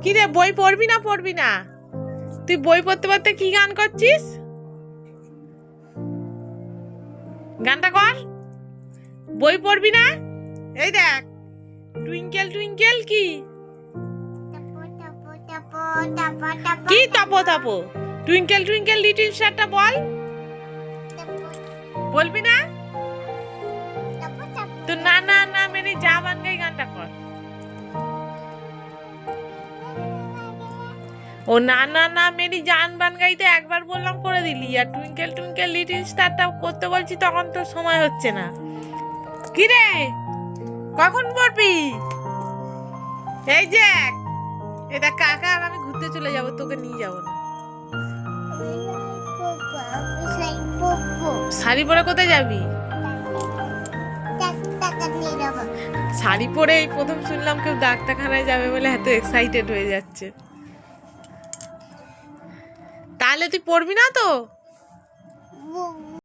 কি রে, বই পড়বি না পড়বি না? তুই বই পড়তে পড়তে কি গান করছিস? গানটা কর। বই পড়বি না? এই দেখ, টুইঙ্কেল টুইঙ্কেল কি কি Tapo Tapo, twinkle twinkle little স্টারটা বল। বলবি না? তো না না না মেরি জান বান গই গানটা কর। ও না না না মেরি জান বান গাইতে একবার বললাম করে দিলি, আর টুইঙ্কেল টুইঙ্কেল লিটল স্টারটা করতে বলছি তখন তো সময় হচ্ছে না। কি রে, কখন পড়বি? এই যে এটা কাকা আর আমি ঘুরতে চলে যাব, তোকে নিয়ে যাব না। শাড়ি পরে কোথায় যাবি? শাড়ি পরে এই প্রথম শুনলাম কেউ ডাক্তারখানায় যাবে বলে, এত এক্সাইটেড হয়ে যাচ্ছে। তাহলে তুই পড়বি না তো?